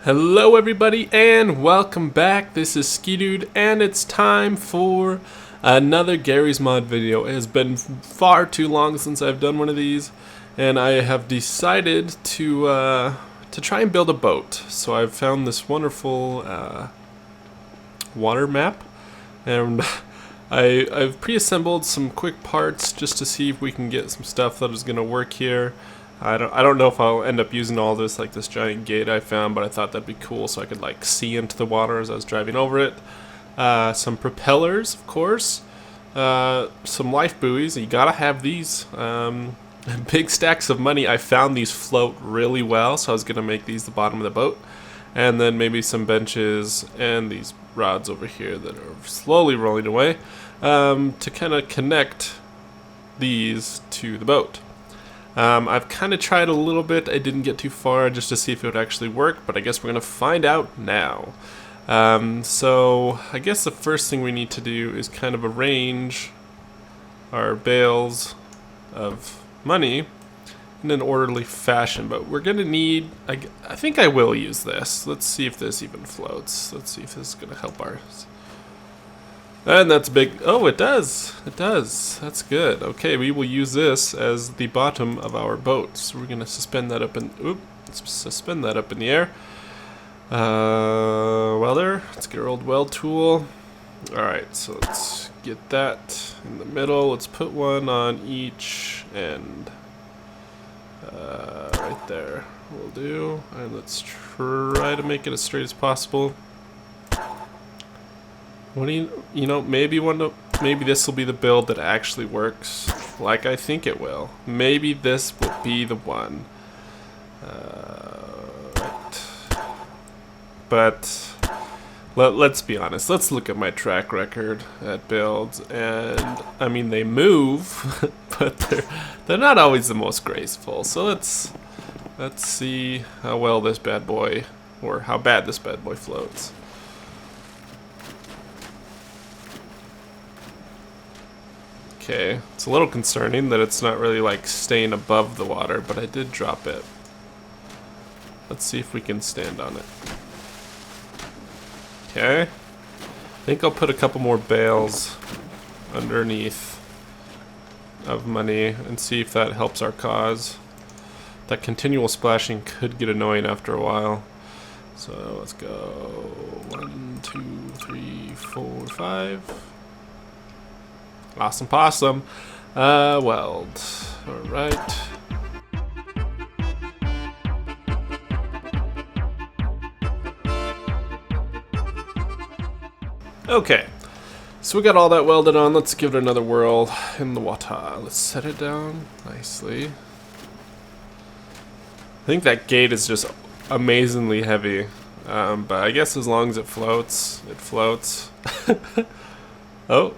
Hello everybody and welcome back. This is Skidude and it's time for another Garry's Mod video. It has been far too long since I've done one of these and I have decided to try and build a boat. So I've found this wonderful water map and I've pre-assembled some quick parts just to see if we can get some stuff that is going to work here. I don't know if I'll end up using all this, like this giant gate I found, but I thought that'd be cool so I could like see into the water as I was driving over it. Some propellers, of course. Some life buoys. You gotta have these. Big stacks of money. I found these float really well, so I was gonna make these the bottom of the boat. And then maybe some benches and these rods over here that are slowly rolling away to kind of connect these to the boat. I've kind of tried a little bit. I didn't get too far just to see if it would actually work, but I guess we're going to find out now. So I guess the first thing we need to do is kind of arrange our bales of money in an orderly fashion, but we're going to need, I think I will use this. Let's see if this even floats. Let's see if this is going to help ours. And that's big. Oh, it does. It does. That's good. Okay, we will use this as the bottom of our boat. So we're gonna suspend that up in. Suspend that up in the air. Welder. Let's get our old weld tool. All right. So let's get that in the middle. Let's put one on each end. Right there. Will do. And let's try to make it as straight as possible. What do you know, maybe this will be the build that actually works like I think it will. Maybe this will be the one. But let's be honest. Let's look at my track record at builds, and I mean they move, but they're not always the most graceful. So let's see how well this bad boy, or how bad this bad boy floats. Okay, it's a little concerning that it's not really like staying above the water, but I did drop it. Let's see if we can stand on it. Okay, I think I'll put a couple more bales underneath of money and see if that helps our cause. That continual splashing could get annoying after a while. So let's go 1, 2, 3, 4, 5. Awesome possum. Weld. Alright. Okay. So we got all that welded on. Let's give it another whirl in the water. Let's set it down nicely. I think that gate is just amazingly heavy. But I guess as long as it floats, it floats. Oh.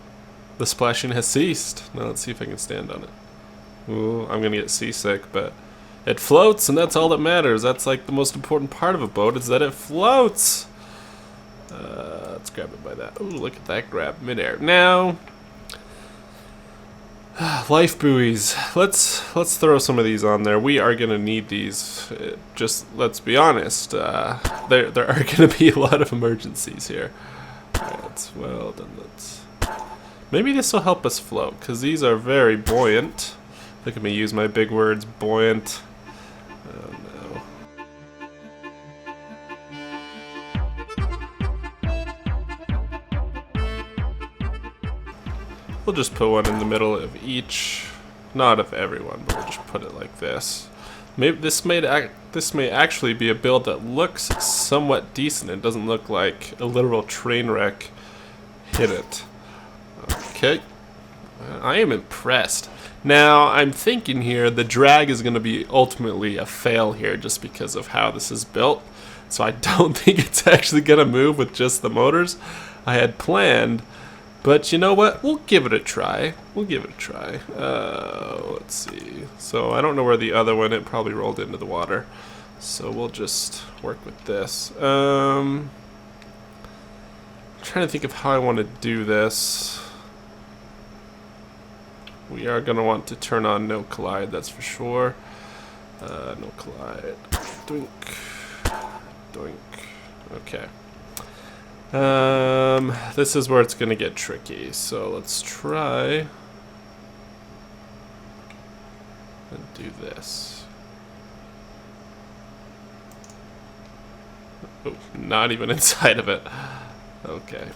The splashing has ceased. Now let's see if I can stand on it. Ooh, I'm gonna get seasick, but it floats, and that's all that matters. That's like the most important part of a boat, is that it floats. Let's grab it by that. Ooh, look at that grab midair. Now, life buoys. Let's throw some of these on there. We are gonna need these. Just let's be honest. There are gonna be a lot of emergencies here. All right, let's weld and let's. Maybe this will help us float, because these are very buoyant. Look at me use my big words, buoyant. Oh no. We'll just put one in the middle of each, not of everyone, but we'll just put it like this. Maybe this may actually be a build that looks somewhat decent. It doesn't look like a literal train wreck hit it. Okay, I am impressed. Now, I'm thinking here the drag is going to be ultimately a fail here just because of how this is built. So I don't think it's actually going to move with just the motors I had planned. But you know what? We'll give it a try. Let's see. So I don't know where the other one, it probably rolled into the water. So we'll just work with this. I'm trying to think of how I want to do this. We are going to want to turn on no collide, that's for sure. No collide. Doink. Doink. Okay. This is where it's gonna get tricky. So let's try and do this. Oh, not even inside of it. Okay.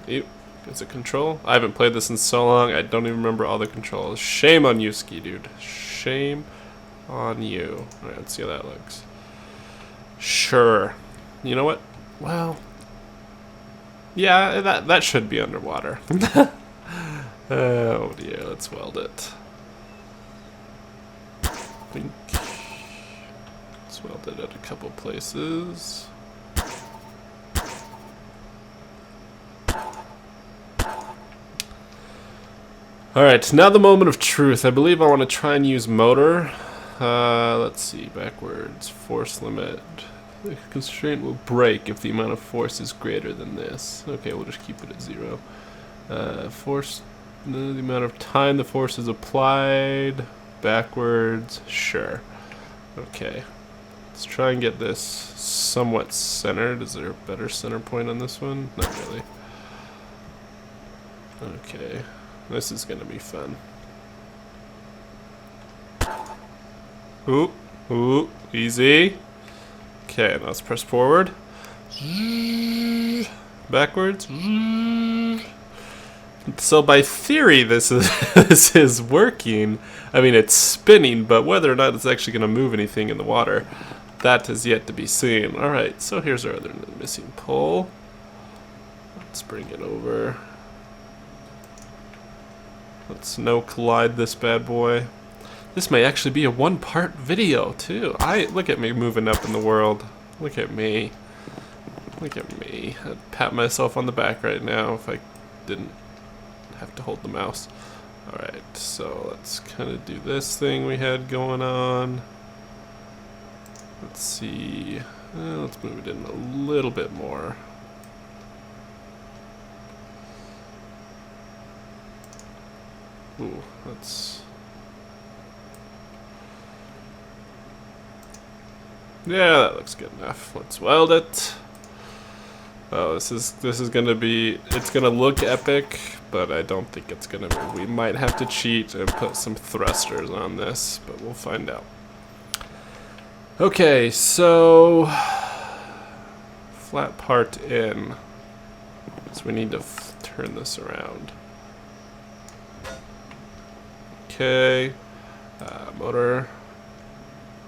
Ew. Is it control? I haven't played this in so long, I don't even remember all the controls. Shame on you, Ski Dude. Shame on you. Alright, let's see how that looks. Sure. You know what? Well, yeah, that should be underwater. Oh dear, let's weld it. Wink. Let's weld it at a couple places. Alright, now the moment of truth. I believe I want to try and use motor. Let's see, backwards. Force limit. The constraint will break if the amount of force is greater than this. Okay, we'll just keep it at 0. Force, the amount of time the force is applied. Backwards, sure. Okay, let's try and get this somewhat centered. Is there a better center point on this one? Not really. Okay. This is gonna be fun. Ooh, ooh, easy. Okay, now let's press forward. Backwards. So by theory, this is this is working. I mean, it's spinning, but whether or not it's actually gonna move anything in the water, that is yet to be seen. All right, so here's our other missing pole. Let's bring it over. Let's no collide this bad boy. This may actually be a one-part video too. Look at me moving up in the world. Look at me. Look at me. I'd pat myself on the back right now if I didn't have to hold the mouse. Alright, so let's kind of do this thing we had going on. Let's see. Let's move it in a little bit more. Ooh, that's... Yeah, that looks good enough. Let's weld it. Oh, this is gonna be... It's gonna look epic, but I don't think it's gonna be. We might have to cheat and put some thrusters on this, but we'll find out. Okay, so... Flat part in. So we need to turn this around. Okay, motor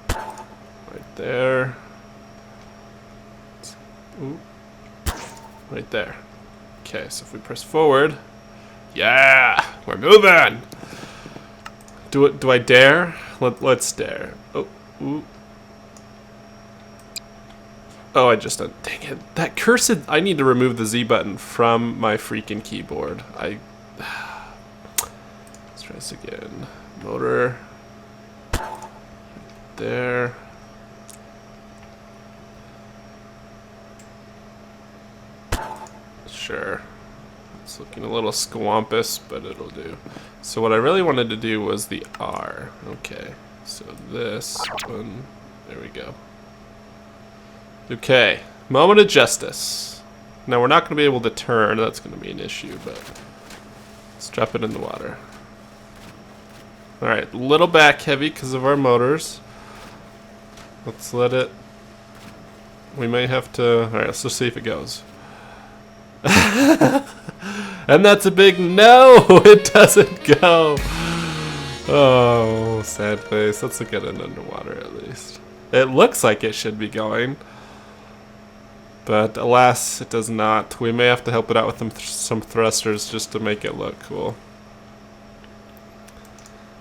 right there. Ooh. Right there. Okay, so if we press forward, yeah, we're moving. Do I dare? Let's dare. Oh, ooh. Oh, I just dang it. That cursed. I need to remove the Z button from my freaking keyboard. Try this again. Motor. There. Sure. It's looking a little squampus, but it'll do. So what I really wanted to do was the R. Okay. So this one. There we go. Okay. Moment of justice. Now we're not going to be able to turn. That's going to be an issue, but let's drop it in the water. Alright, a little back heavy because of our motors. Let's let it... We may have to... Alright, let's just see if it goes. And that's a big no! It doesn't go! Oh, sad face. Let's look at it underwater at least. It looks like it should be going. But alas, it does not. We may have to help it out with some thrusters just to make it look cool.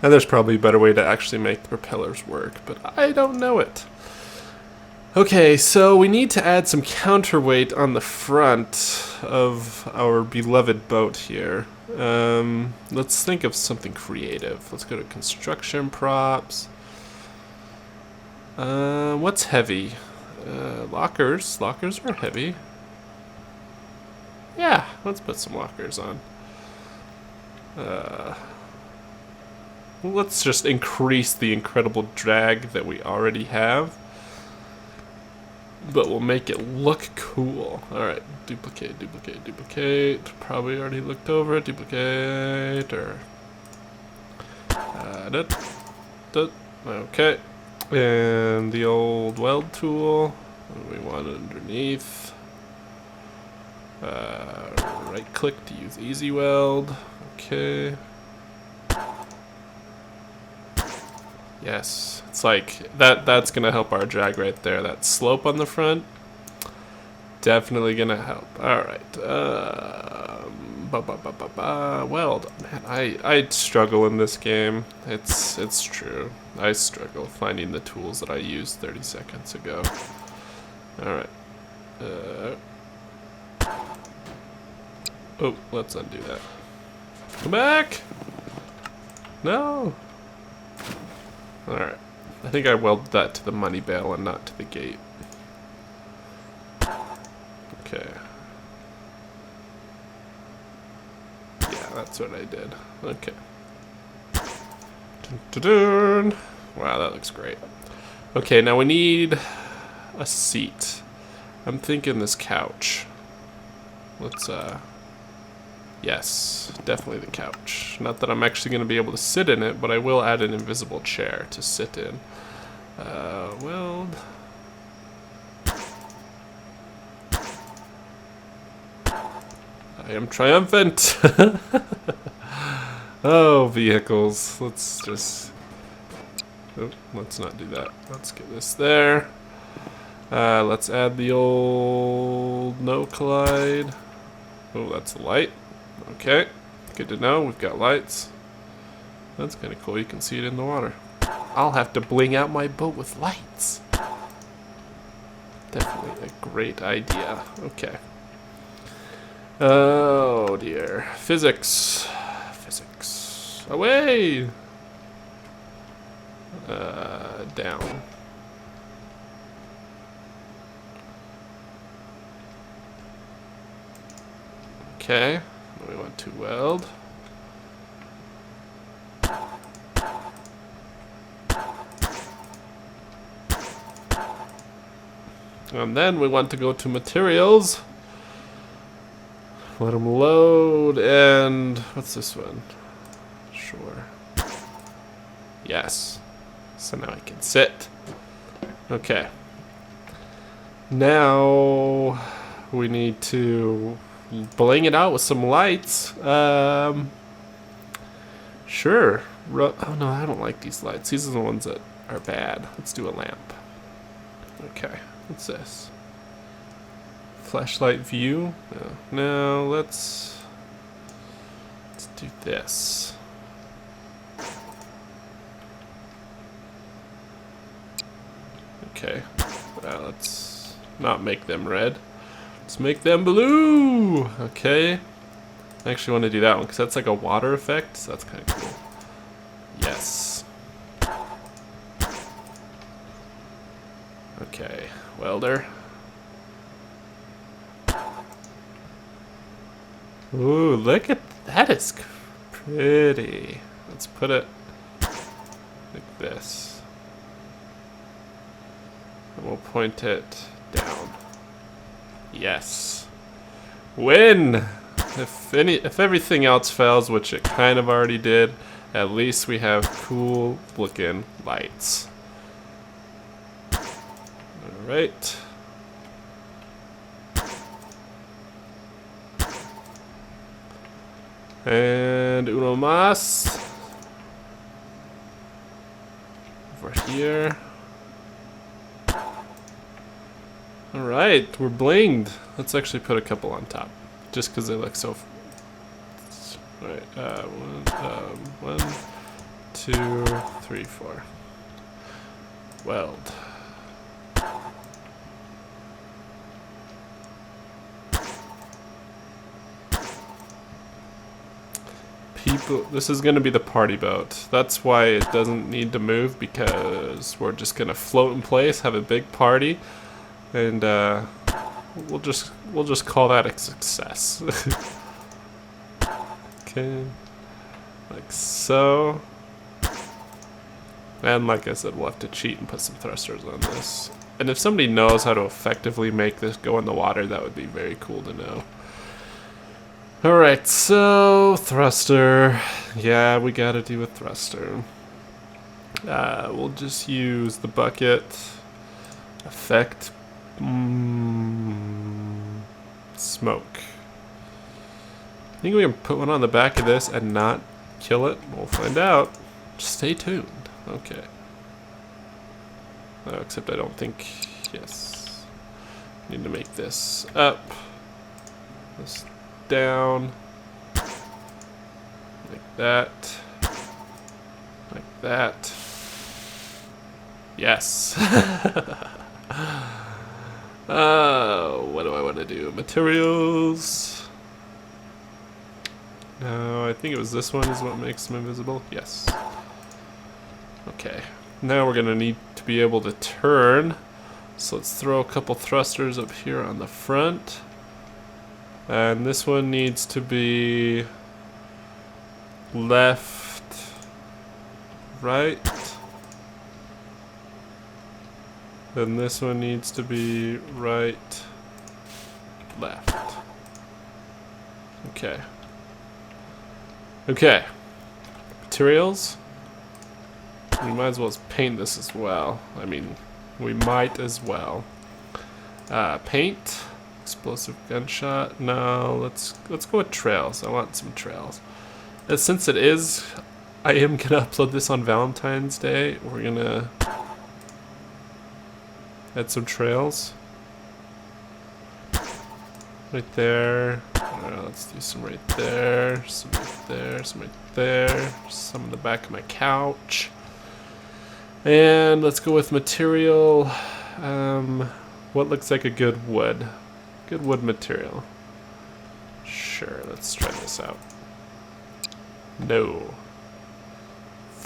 And there's probably a better way to actually make the propellers work, but I don't know it. Okay, so we need to add some counterweight on the front of our beloved boat here. Let's think of something creative. Let's go to construction props. What's heavy? Lockers. Lockers are heavy. Yeah, let's put some lockers on. Let's just increase the incredible drag that we already have. but we'll make it look cool. Alright, duplicate, duplicate, duplicate. Probably already looked over it. Duplicate, or... okay. And the old weld tool. What do we want underneath? Right click to use easy weld. Okay. Yes, it's like that's gonna help our drag right there. That slope on the front, definitely gonna help. Alright. Weld. Man, I struggle in this game. It's true. I struggle finding the tools that I used 30 seconds ago. Alright. Oh, let's undo that. Come back! No! Alright. I think I welded that to the money bale and not to the gate. Okay. Yeah, that's what I did. Okay. Dun-dun-dun. Wow, that looks great. Okay, now we need a seat. I'm thinking this couch. Let's, yes, definitely the couch. Not that I'm actually going to be able to sit in it, but I will add an invisible chair to sit in. Weld. I am triumphant. Oh, vehicles. Let's just... oh, let's not do that. Let's get this there. Let's add the old no collide. Oh, that's a light. Okay, good to know. We've got lights. That's kind of cool. You can see it in the water. I'll have to bling out my boat with lights. Definitely a great idea. Okay. Oh dear. Physics. Physics. Away! Down. Okay. We want to weld. And then we want to go to materials. Let them load, and what's this one? Sure. Yes. So now I can sit. Okay. Now we need to bling it out with some lights. Sure. Oh no, I don't like these lights. These are the ones that are bad. Let's do a lamp. Okay. What's this? Flashlight view? No, let's do this. Okay. Let's not make them red. Let's make them blue! Okay. I actually want to do that one because that's like a water effect, so that's kind of cool. Yes. Okay. Welder. Ooh, look at that, is pretty. Let's put it like this. And we'll point it down. Yes. Win! If everything else fails, which it kind of already did, at least we have cool looking lights. Alright. And uno más. Over here. Alright, we're blinged. Let's actually put a couple on top. Just because they look so... Alright, 1, 2, 3, 4. Weld. People, this is going to be the party boat. That's why it doesn't need to move, because we're just going to float in place, have a big party, and we'll just call that a success. Okay, like so. And like I said, we'll have to cheat and put some thrusters on this. And if somebody knows how to effectively make this go in the water, that would be very cool to know. Alright, so thruster. Yeah, we gotta do a thruster. We'll just use the bucket effect. Smoke. I think we can put one on the back of this and not kill it. We'll find out. Stay tuned. Okay. Except I don't think... Yes. Need to make this up. This down. Like that. Like that. Yes. What do I want to do? Materials. No, I think it was this one is what makes them invisible. Yes. Okay. Now we're going to need to be able to turn. So let's throw a couple thrusters up here on the front. And this one needs to be left, right. Then this one needs to be right, left. Okay. Okay. Materials. We might as well paint this as well. I mean, we might as well. Paint. Explosive gunshot. No, let's go with trails. I want some trails. And since it is, I am gonna upload this on Valentine's Day. We're gonna add some trails. Right there. Let's do some right there. Some right there. Some right there. Some in the back of my couch. And let's go with material. What looks like a good wood? Good wood material. Sure, let's try this out. No.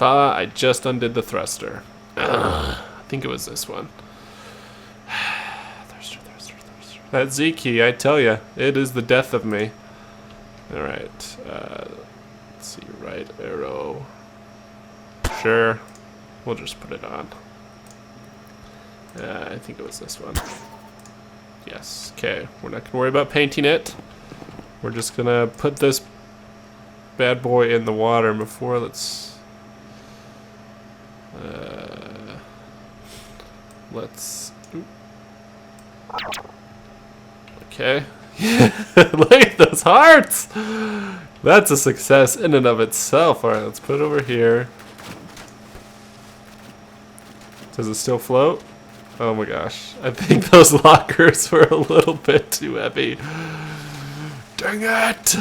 I just undid the thruster. I think it was this one. Thruster. That Z key, I tell ya, it is the death of me. Alright, let's see, right arrow. Sure, we'll just put it on. I think it was this one. Yes, okay, we're not gonna worry about painting it. We're just gonna put this bad boy in the water before. Let's okay. Look at those hearts. That's a success in and of itself. All right, let's put it over here. Does it still float? Oh my gosh, I think those lockers were a little bit too heavy. Dang it!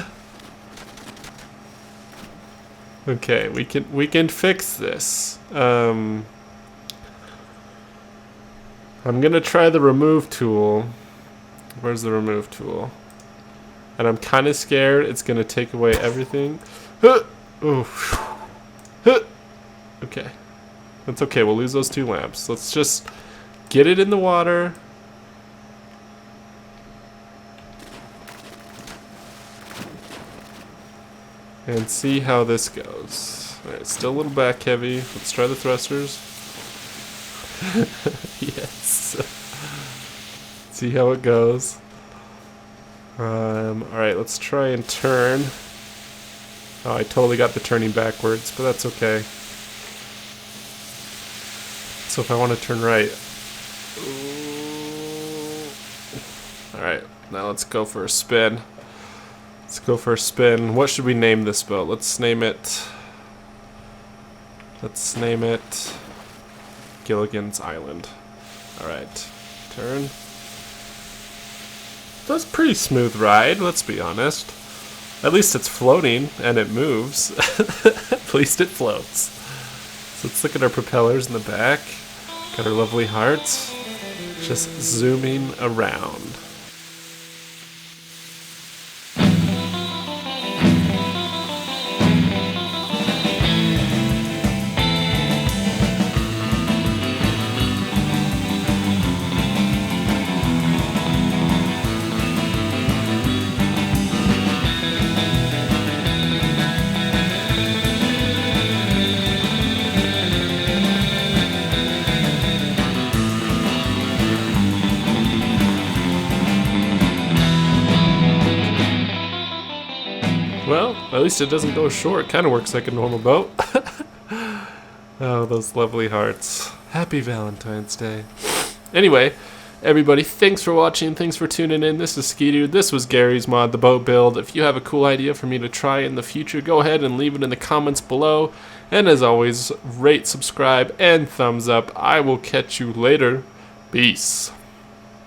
Okay, we can fix this. I'm gonna try the remove tool. Where's the remove tool? And I'm kind of scared it's gonna take away everything. Okay, that's okay. We'll lose those 2 lamps. Let's just get it in the water. And see how this goes. Alright, still a little back heavy. Let's try the thrusters. Yes. See how it goes. Alright, let's try and turn. Oh, I totally got the turning backwards, but that's okay. So if I want to turn right. Alright, now let's go for a spin. Let's go for a spin. What should we name this boat? Let's name it Gilligan's Island. Alright, turn. That's a pretty smooth ride, let's be honest. At least it's floating and it moves. At least it floats. So let's look at our propellers in the back. Got our lovely hearts. Just zooming around. Well, at least it doesn't go short. Kind of works like a normal boat. Oh, those lovely hearts. Happy Valentine's Day. Anyway, everybody, thanks for watching. Thanks for tuning in. This is Ski-Dude. This was Gary's Mod, the boat build. If you have a cool idea for me to try in the future, go ahead and leave it in the comments below. And as always, rate, subscribe, and thumbs up. I will catch you later. Peace.